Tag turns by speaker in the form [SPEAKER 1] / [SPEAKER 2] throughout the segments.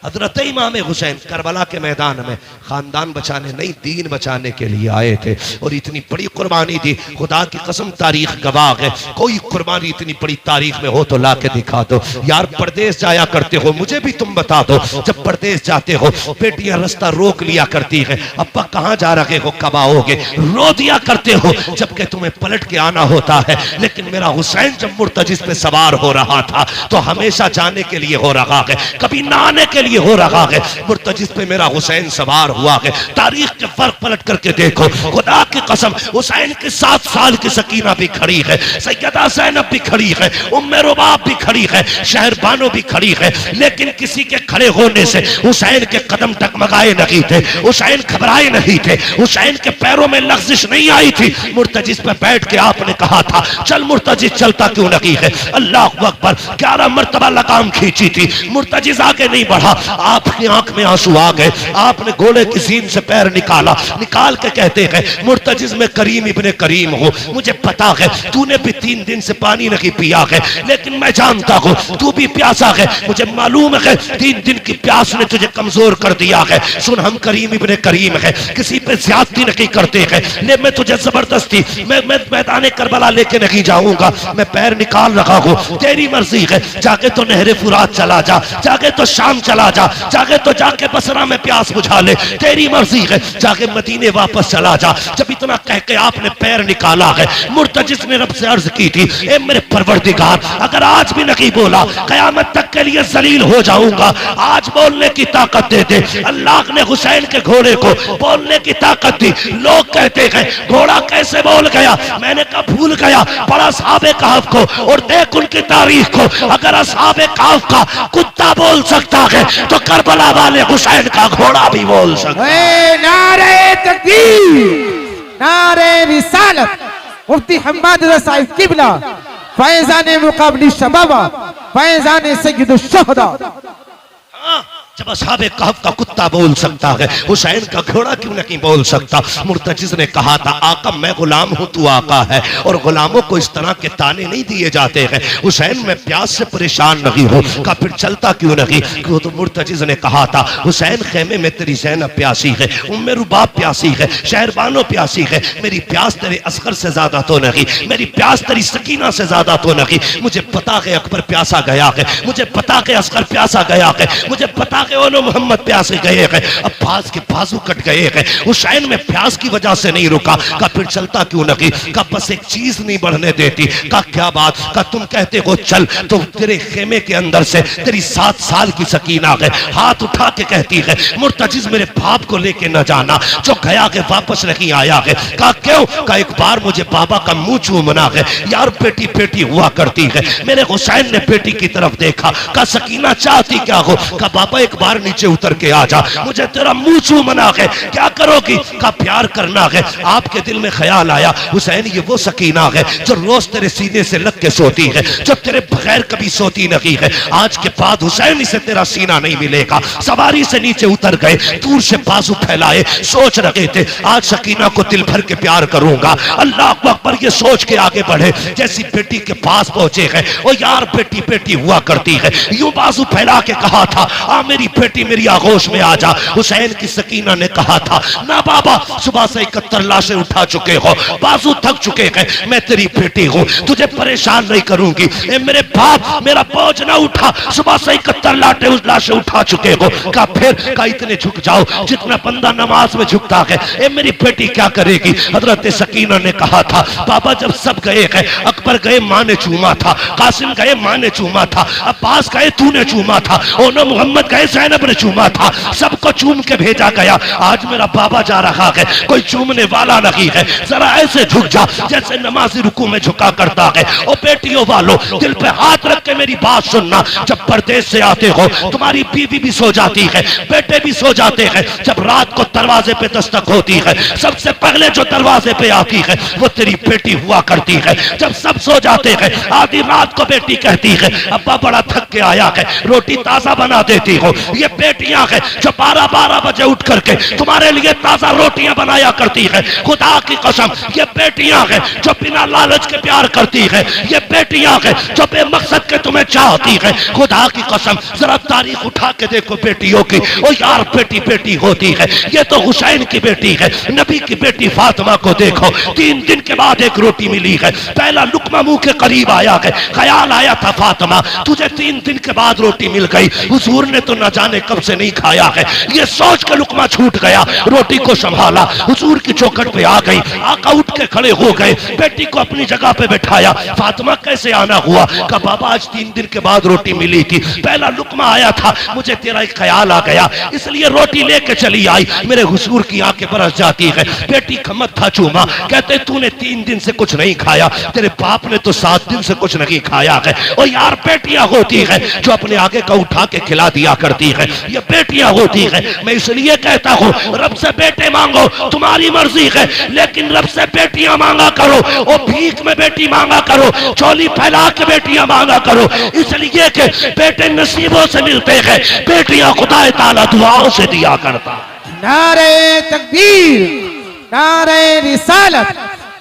[SPEAKER 1] हजरत इमाम हुसैन करबला के मैदान में खानदान बचाने नहीं दीन बचाने के लिए आए थे और इतनी बड़ी कुर्बानी दी। खुदा की कसम तारीख गवाह है, कोई कुर्बानी इतनी बड़ी तारीख में हो तो ला के दिखा दो। यार परदेश जाया करते हो, मुझे भी तुम बता दो, जब परदेश जाते हो बेटियां रास्ता रोक लिया करती है, अब्बा कहाँ जा रहे हो, कब आओगे, रो दिया करते हो जबकि तुम्हें पलट के आना होता है। लेकिन मेरा हुसैन जब मुर्तजिस पे सवार हो रहा था तो हमेशा जाने के लिए हो रहा है, कभी ना आने के लिए हो रहा है। मुर्तजिस पे मेरा हुसैन सवार हुआ है। तारीख के फर्क पलट करके देखो, खुदा की कसम हुसैन के 7 साल की सकीना भी खड़ी है, सैयदा ज़ैनब भी खड़ी है, उम्मे रुबाब भी खड़ी है, शहरबानो भी खड़ी है। लेकिन किसी के खड़े होने से हुसैन के कदम टकमगाए नहीं थे, हुसैन घबराए नहीं थे, हुसैन के पैरों में लग़ज़िश नहीं आई थी। मुर्तजिस पे बैठ के आपने कहा था चल मुर्तजिस, चलता क्यों नहीं है? अल्लाह अकबर, 11 मर्तबा लगाम खींची थी, मुर्तजिस आगे नहीं बढ़ा। आपकी आंख में आंसू आ गए, आपने घोड़े की सीन से पैर निकाला, निकाल के कहते हैं मुर्तजिस में करीम इब्ने करीम हूँ, मुझे पता है तूने भी 3 दिन से पानी नहीं पिया है, लेकिन मैं जानता हूँ तू भी प्यासा है, मुझे मालूम है 3 दिन की प्यास ने तुझे कमजोर कर दिया है। सुन, हम करीम इब्ने करीम है, किसी पे ज्यादती नहीं करते हैं, ले मैं तुझे जबरदस्ती मैं मैदान करबला लेके नहीं जाऊंगा, मैं पैर निकाल रहा हूँ, तेरी मर्जी है, जाके तो नहरे फुरात चला जा, जाके तो शाम चला जा, जाके तो जाके बसरा में प्यास बुझा ले, तेरी मर्जी है, जाके मदीने वापस चला जा। जब इतना कह के आपने पैर निकाला है, मुर्तजिस ने रब से अर्ज की थी, ए मेरे परवरदिगार, अगर आज भी नहीं बोला कयामत तक के लिए जलील हो जाऊंगा, आज बोलने की ताकत दे दे। अल्लाह ने हुसैन के घोड़े को बोलने की ताकत दी। लोग कहते हैं घोड़ा कैसे बोल गया, मैंने कहा भूल गया, बड़ा असहाबे कहफ को और देख उनकी तारीख को, अगर असहाबे कहफ का कुत्ता बोल सकता है तो करबला वाले हुसैन का घोड़ा भी बोल सकता है।
[SPEAKER 2] नारे तकबीर, नारे रिसालत, मुफ्ती हम्माद रज़ा साहिब किबला, फैज़ान मुक़ाबली शबाबा, फैज़ान सय्यदुश शुहदा।
[SPEAKER 1] जब असहाबे कहफ का कुत्ता बोल सकता है, हुसैन का घोड़ा क्यों नहीं बोल सकता? मुर्तजिस ने कहा था आका मैं गुलाम हूं, तू आका है, और गुलामों को इस तरह के ताने नहीं दिए जाते हैं। हुसैन मैं प्यास से परेशान नहीं हूं, का फिर चलता क्यों नहीं? क्यों? तो मुर्तजिस ने कहा था हुसैन खेमे में तेरी ज़ैनब प्यासी है, उम्मे रुबाब प्यासी है, शहरबानो प्यासी है, मेरी प्यास तेरे असगर से ज्यादा तो नहीं, मेरी प्यास तेरी सकीना से ज्यादा तो नहीं। मुझे पता है अकबर प्यासा गया है, मुझे पता है असगर प्यासा गया है, मुझे पता है ओनो मोहम्मद प्यासे गए हैं, अब्बास के बाजू कट गए हैं, हुसैन में प्यास की वजह से नहीं रुका। का फिर चलता क्यों नहीं? का बस एक चीज नहीं बढ़ने देती। का क्या बात? का तुम कहते हो चल, तो तेरे खेमे के अंदर से तेरी 7 साल की सकीना है, हाथ उठा के कहती है मुर्तजिस मेरे बाप को लेके न जाना, जो गया है वापस नहीं आया है। का क्यों? का एक बार मुझे बाबा का मुंह चूमना है। यार बेटी बेटी हुआ करती है, मेरे हुसैन ने बेटी की तरफ देखा, का सकीना चाहती क्या हो? का बाबा एक बार नीचे उतर के आ जा, मुझे तेरा मुंह चूमना है। क्या करोगी? का प्यार करना है। आपके दिल में ख्याल आया हुसैन ये वो सकीना है जो रोज तेरे सीने से लग के सोती है, जो तेरे बगैर कभी सोती नहीं है। आज के बाद हुसैन इसे तेरा सीना नहीं मिलेगा। सवारी से नीचे उतर गए, दूर से बाजू फैलाए, सोच रहे थे आज सकीना को दिल भर के प्यार करूंगा। अल्लाह अकबर ये सोच के आगे बढ़े, जैसी बेटी के पास पहुंचे हैं, ओ यार बेटी बेटी हुआ करती है, यूं बाजू फैला के कहा था आ मेरी बेटी मेरी आगोश में आ जा। हुसैन की सकीना ने कहा था ना बाबा, सुबह से 71 लाशें उठा चुके हो, बाजू थक चुके हैं, मैं तेरी बेटी हूँ, तुझे परेशान नहीं करूंगी। ए मेरे बाप मेरा बोझ ना उठा, सुबह से 71 लाशें उठा चुके हो। का फिर का इतने झुक जाओ जितना बंदा नमाज में झुकता है। ए मेरी बेटी क्या करेगी? हजरत सकीना ने कहा था बाबा जब सब गए हैं, अकबर गए माँ ने चूमा था, कासिम गए माँ ने चूमा था, अब्बास गए तूने चूमा था, ओनो मोहम्मद गए ज़ैनब ने चूमा था, सबको चूम के भेजा गया। आज मेरा बाबा जा रहा है, कोई चूमने वाला नहीं है, जरा ऐसे झुक जा जैसे नमाजी रुकू में झुका करता है। ओ बेटियों वालों दिल पे हाथ रख के मेरी बात सुनना, जब परदेश से आते हो तुम्हारी बीवी भी सो जाती है, बेटे भी सो जाते हैं, जब रात को दरवाजे पे दस्तक होती है सबसे पहले जो दरवाजे पे आती है वो तेरी बेटी हुआ करती है। जब सब सो जाते हैं आधी रात को बेटी कहती है अब्बा बड़ा थक के आया है, रोटी ताजा बना देती हो, ये बेटियां हैं जो 12-12 बजे उठ करके तुम्हारे लिए ताजा रोटियां बनाया करती है। खुदा की कसम ये बेटियां हैं जो बिना लालच के प्यार करती है। ये बेटियां हैं जो बेमकसद के तुम्हें चाहती है। खुदा की कसम जरा तारीख उठा के देखो बेटियों की, ओ यार बेटी बेटी होती है। ये तो हुसैन की बेटी है, नबी की बेटी फातिमा को देखो, 3 दिन के बाद एक रोटी मिली है। पहला लुकमा मुंह के करीब आया है, ख्याल आया था फातिमा तुझे 3 दिन के बाद रोटी मिल गई, हुजूर ने तो न जाने कब से नहीं खाया है। ये सोच के लुकमा छूट गया, रोटी को संभाला, हुजूर की चौखट पे आ गई। आका उठ के खड़े हो गए, बेटी को अपनी जगह पे बैठाया। फातिमा कैसे आना हुआ? कहा बाबा आज 3 दिन के बाद रोटी मिली थी, पहला लुकमा आया था, मुझे तेरा एक ख्याल आ गया इसलिए रोटी लेके चली आई। मेरे हुजूर की आंखें बरस जाती है। बेटी का मत्था चूमा, कहते तूने 3 दिन से कुछ नहीं खाया, तेरे बाप ने तो 7 दिन से कुछ नहीं खाया है। और यार बेटियां होती है जो अपने आगे का उठा के खिला दिया करती है। ये बेटियां होती है। मैं इसलिए कहता हूँ रब से बेटे मांगो, तुम्हारी मर्जी है, लेकिन रब से बेटियां मांगा करो। और भीख में बेटी मांगा करो, चोली फैला के बेटियां मांगा करो, इसलिए कि बेटे नसीबों से मिलते हैं, बेटियां खुदा ताला दुआओं से दिया करता।
[SPEAKER 2] नारे तकबीर, नारे रिसालत,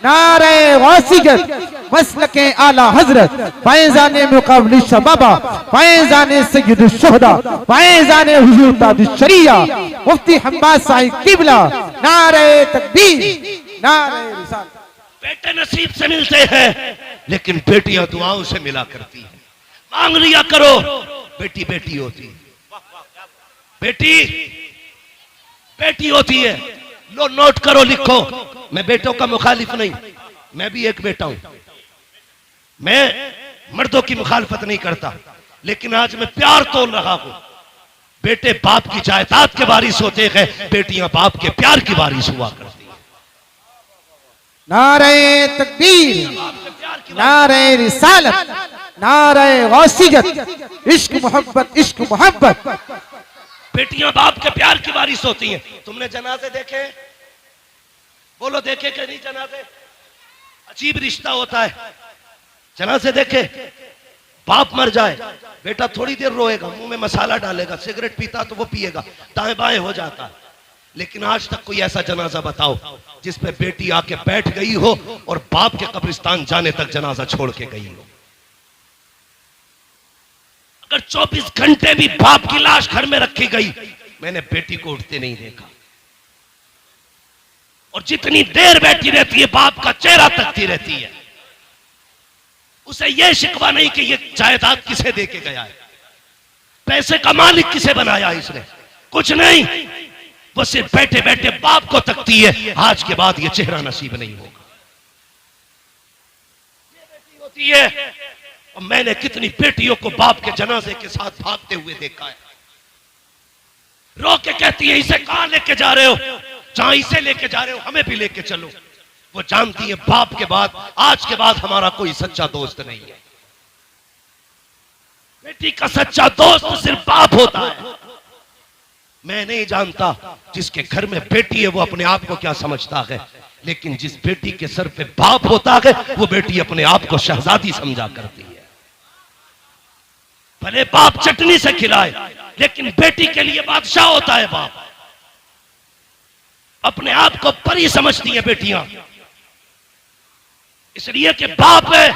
[SPEAKER 2] नारे गौसियत, मसलके आला हजरत, फैज़ाने मुक़ाबिल शबाबा, फैज़ाने सय्यदुश शुहदा, फैज़ाने हुजूर ताजुश शरिया, मुफ्ती हम्माद साहिब किबला। नारे तकबीर, नारे रिसालत।
[SPEAKER 1] बेटे नसीब से मिलते हैं, लेकिन बेटियां दुआओं से मिला करती है। मांग लिया करो, बेटी बेटी होती है, बेटी बेटी होती है। लो नोट करो, लिखो। मैं बेटों का मुखालिफ नहीं, मैं भी एक बेटा हूं, मैं मर्दों की मुखालफत नहीं करता, लेकिन आज मैं प्यार तोल रहा हूं। बेटे बाप की जायदाद के वारिस होते हैं, बेटियां बाप के प्यार की वारिस हुआ करती हैं।
[SPEAKER 2] नारे तकबीर, नारे रिसालत, नारे गौसियत, इश्क मोहब्बत, इश्क मोहब्बत।
[SPEAKER 1] बेटियां बाप के प्यार की वारिस होती हैं। तुमने जनाजे देखे? बोलो देखे कि नहीं जनाजे? अजीब रिश्ता होता है। जनाजे देखे? बाप मर जाए, बेटा थोड़ी देर रोएगा, मुंह में मसाला डालेगा, सिगरेट पीता तो वो पिएगा, दाएं बाएं हो जाता है। लेकिन आज तक कोई ऐसा जनाजा बताओ जिसपे बेटी आके बैठ गई हो और बाप के कब्रिस्तान जाने तक जनाजा छोड़ के गई हो। अगर 24 घंटे भी बाप की लाश घर में रखी गई, मैंने बेटी को उठते नहीं देखा। और जितनी देर बैठी रहती है बाप का चेहरा तकती रहती है। उसे यह शिकवा नहीं कि ये जायदाद किसे देके गया है, पैसे का मालिक किसे बनाया इसने, कुछ नहीं। वो सिर्फ बैठे बैठे बाप को तकती है, आज के बाद ये चेहरा नसीब नहीं होगा। ये बेटी होती है। और मैंने कितनी बेटियों को बाप के जनाजे के साथ भागते हुए देखा है। रो के कहती है इसे कहां लेके जा रहे हो? जहां इसे लेके जा रहे हो हमें भी लेके चलो। वो जानती है बाप के बाद आज के बाद हमारा कोई सच्चा दोस्त नहीं है। बेटी का सच्चा दोस्त सिर्फ बाप होता है। मैं नहीं जानता जिसके घर में बेटी है वो अपने आप को क्या समझता है, लेकिन जिस बेटी के सर पे बाप होता है वो बेटी अपने आप को शहजादी समझा करती है। भले बाप चटनी से खिलाए, लेकिन बेटी के लिए बादशाह होता है बाप। अपने आप को परी समझती हैं बेटियां, इसलिए कि बाप है।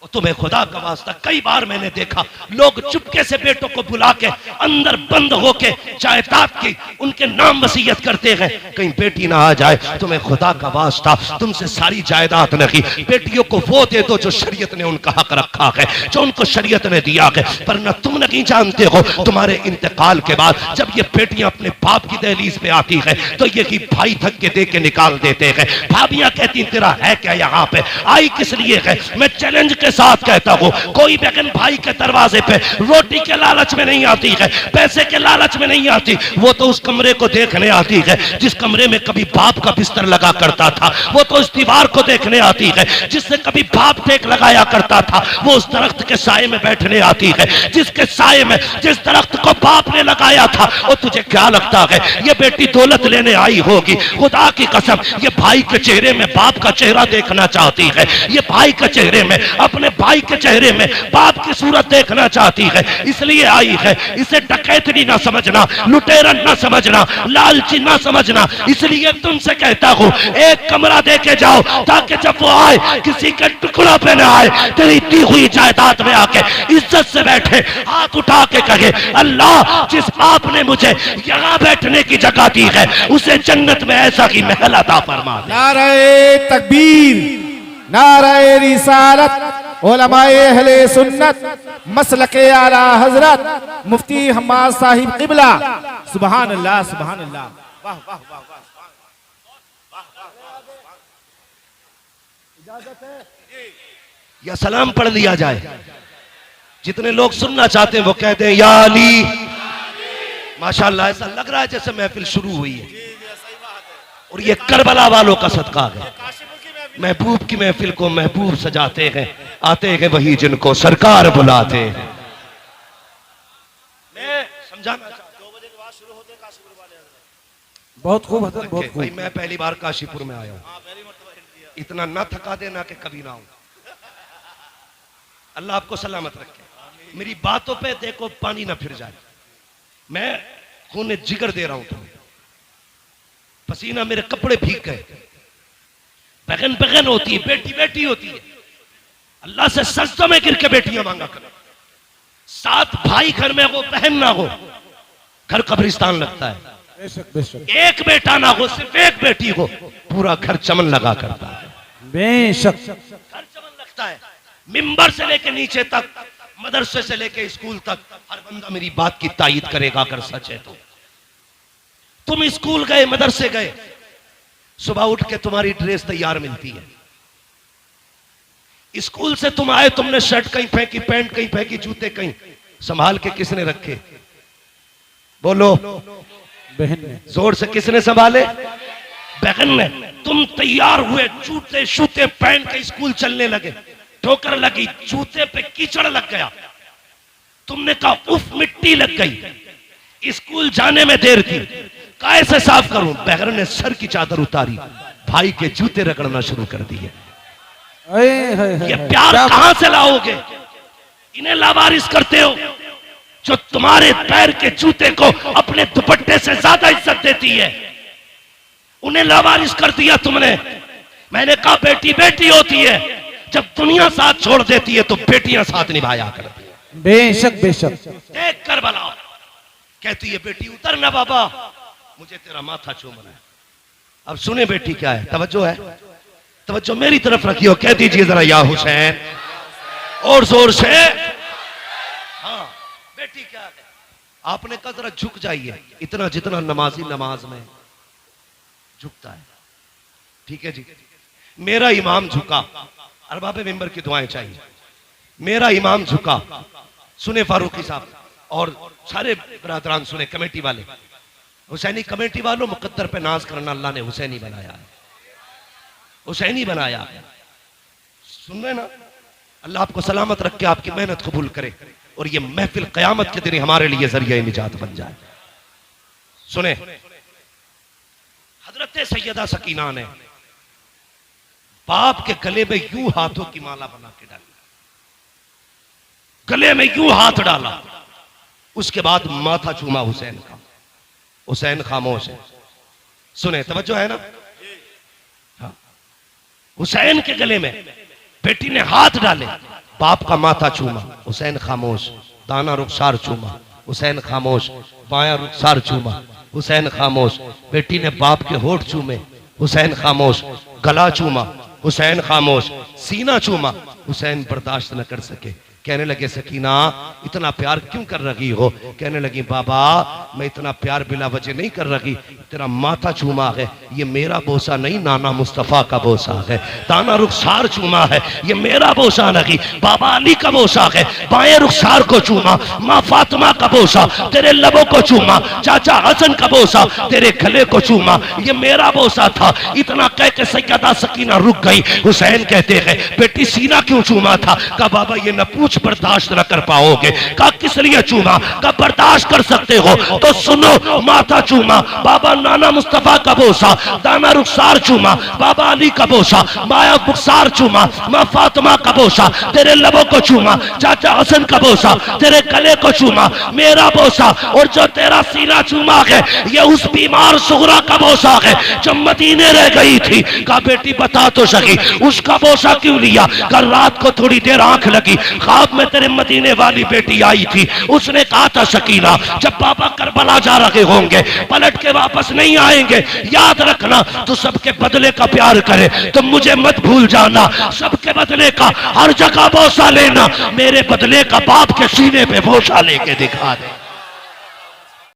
[SPEAKER 1] और तुम्हें खुदा का वास्ता कई बार मैंने देखा लोग चुपके से बेटों को बुला के अंदर बंद होके जायदाद की उनके नाम वसीयत करते हैं, कहीं बेटी ना आ जाए। तुम्हें खुदा का वास्ता तुमसे सारी जायदाद नहीं, बेटियों को वो दे दो जो शरीयत ने उनका हक रखा है, जो उनको शरीयत ने दिया है। पर न तुम नहीं जानते हो तुम्हारे इंतकाल के बाद जब ये बेटियां अपने बाप की दहलीज पे आती है तो यही भाई धक्के दे के निकाल देते हैं। भाभियां कहती तेरा है क्या यहाँ पे, आई किस लिए है? मैं चैलेंज के साथ कहता हूं कोई बहन भाई के दरवाजे पे रोटी के लालच में नहीं आती है, पैसे के लालच में नहीं आती, वो तो उस कमरे को देखने आती है जिस कमरे में कभी बाप का बिस्तर लगा करता था, वो तो उस दीवार को देखने आती है जिससे कभी बाप टेक लगाया करता था, वो उस दरख्त के साए में बैठने आती है जिसके साए में जिस दरख्त को बाप ने लगाया था। और तुझे क्या लगता है ये बेटी दौलत लेने आई होगी? खुदा की कसम, ये भाई के चेहरे में बाप का चेहरा देखना चाहती है, ये भाई के चेहरे में, अपने भाई के चेहरे में बाप की सूरत देखना चाहती है, इसलिए आई है। इसे डकैतनी ना समझना, लुटेरा ना समझना, लालची ना समझना। इसलिए तुमसे कहता हूं एक कमरा देके जाओ ताकि जब वो आए किसी के टुकड़ा पे ना आए, तेरी दी हुई जायदाद में आके इज्जत से बैठे, हाथ उठा के कहे अल्लाह जिस आपने मुझे यहाँ बैठने की जगह दी है उसे जन्नत में ऐसा ही महल अता फरमा दे।
[SPEAKER 2] नारे तकबीर, नारे रिसालत, उलमाए अहले सुन्नत, मसलके आला हजरत मुफ्ती हम्माद साहिब क़िबला। सुभान अल्लाह, सुभान अल्लाह। वाह वाह वाह वाह।
[SPEAKER 1] या सलाम पढ़ लिया जाए? जितने लोग सुनना चाहते हैं वो कहते हैं या अली। माशाअल्लाह, ऐसा लग रहा है जैसे महफिल शुरू हुई है और ये करबला वालों का सदका है। महबूब की महफिल को महबूब सजाते हैं, आते हैं वही जिनको सरकार बुलाते हैं। मैं समझाना चाहता हूं, 2 बजे के बाद शुरू होते हैं काशीपुर वाले।
[SPEAKER 2] बहुत खूब हजरत, बहुत खूब।
[SPEAKER 1] भाई मैं पहली बार काशीपुर में आया हूँ, इतना ना थका देना कि कभी ना आऊं। अल्लाह आपको सलामत रखे। मेरी बातों पे देखो पानी ना फिर जाए। मैं खून जिगर दे रहा हूं तुम्हें, पसीना मेरे कपड़े भीग गए। बहन बहन होती है, बेटी बेटी होती है। अल्लाह से सजदों में गिर के बेटियां मांगा करो। 7 भाई घर में हो, बहन ना हो, घर कब्रिस्तान लगता है।
[SPEAKER 2] बेशक बेशक।
[SPEAKER 1] एक बेटा ना हो, सिर्फ एक बेटी हो, पूरा घर चमन लगा करता है।
[SPEAKER 2] बेशक।
[SPEAKER 1] घर चमन लगता है। मिंबर से लेके नीचे तक, मदरसे से लेके स्कूल तक, हर बंदा मेरी बात की तायीद करेगा अगर सच है तो। तुम स्कूल गए, मदरसे गए, सुबह उठ के तुम्हारी ड्रेस तैयार मिलती है। स्कूल से तुम आए, तुमने शर्ट कहीं फेंकी, पैंट कहीं फेंकी, जूते कहीं, संभाल के किसने रखे? बोलो।
[SPEAKER 2] बहन ने।
[SPEAKER 1] जोर से किसने संभाले? बहन ने। तुम तैयार हुए, जूते शूते पहन के स्कूल चलने लगे, ठोकर लगी, जूते पे कीचड़ लग गया, तुमने कहा उफ मिट्टी लग गई, स्कूल जाने में देर थी, कैसे साफ करूं? बहन ने सर की चादर उतारी, भाई के जूते रगड़ना शुरू कर दिए। ये प्यार कहां से लाओगे? इन्हें लावारिस करते हो जो तुम्हारे पैर के जूते को अपने दुपट्टे से ज्यादा इज्जत देती है। उन्हें लावारिस कर दिया तुमने। मैंने कहा बेटी बेटी होती है, जब दुनिया साथ छोड़ देती है तो बेटियां साथ निभाया करती है।
[SPEAKER 2] बेशक बेशक।
[SPEAKER 1] देख कर बलाओ, कहती है बेटी उतर ना बाबा, मुझे तेरा माथा चूमना है। अब सुने बेटी क्या है, तवज्जो है, तवज्जो मेरी तरफ रखियो, कह दीजिए जरा या हुसैन और जोर से। हाँ बेटी क्या है? आपने कहा जरा झुक जाइए, इतना जितना नमाजी नमाज में झुकता है। ठीक है जी। मेरा इमाम झुका, अरबाब मिंबर की दुआएं चाहिए। मेरा इमाम झुका, सुने फारूकी साहब और सारे बरादरान सुने, कमेटी वाले, हुसैनी कमेटी वालों, मुकद्दर पे नाज करना, अल्लाह ने हुसैनी बनाया है, हुसैनी बनाया है। सुन रहे ना? अल्लाह आपको सलामत रख के आपकी मेहनत कबूल करे और ये महफिल कयामत के दिन हमारे लिए जरिया निजात बन जाए। सुने, हजरत सैयदा सकीना ने बाप के गले में यूं हाथों की माला बना के डाली, गले में यूं हाथ डाला, उसके बाद माथा चूमा हुसैन का। हुसैन खामोश है। सुने, तवज्जो है ना? हाँ। हुसैन के गले में बेटी ने हाथ डाले, बाप का माथा चूमा, हुसैन खामोश। दाना रुखसार चूमा, हुसैन खामोश। बाया रुखसार चूमा, हुसैन खामोश। बेटी ने बाप के होठ चूमे, हुसैन खामोश। गला चूमा, हुसैन खामोश। सीना चूमा, हुसैन बर्दाश्त न कर सके, कहने लगे सकीना इतना प्यार क्यों कर रही हो? कहने लगी बाबा मैं इतना प्यार बिला वजह नहीं कर रही, तेरा माथा चूमा है, ये मेरा बोसा नहीं नाना मुस्तफ़ा का बोसा है। दाना रुखसार चूमा है, ये मेरा बोसा नहीं बाबा अली का बोसा है। बाएं रुखसार को चूमा, माँ फातिमा का बोसा तेरे लबों को चूमा, चाचा हसन का बोसा तेरे गले को चूमा, ये मेरा बोसा था। इतना कह के सैयदा सकीना रुक गई। हुसैन कहते हैं बेटी सीना क्यों चूमा था? कहा बाबा ये न पूछ, बर्दाश्त न कर पाओगे। कहा किस लिए चूमा? कहा बर्दाश्त कर सकते हो तो सुनो। माथा चूमा, बाबा नाना मुस्तफा का बोसा, दाना रुखसार चूमा, बाबा अली का बोसा, माया रुखसार चूमा, माँ फातिमा का बोसा तेरे लबों को चूमा, चाचा हसन का बोसा तेरे गले को चूमा, मेरा बोसा। और जो तेरा सीना चूमा है ये उस बीमार सुगरा का बोसा है जो मदीने रह गई थी। कहा बेटी बता तो सकी उसका बोसा क्यों लिया? कल रात को थोड़ी देर आंख लगी, ख्वाब में तेरे मदीने वाली बेटी आई थी, उसने कहा था सकीना जब पापा करबला जा रहे होंगे पलट के वापस नहीं आएंगे, याद रखना तू सबके बदले का प्यार करे तो मुझे मत भूल जाना, सबके बदले का हर जगह बोसा लेना, मेरे बदले का बाप के सीने पे बोसा लेके दिखा दे।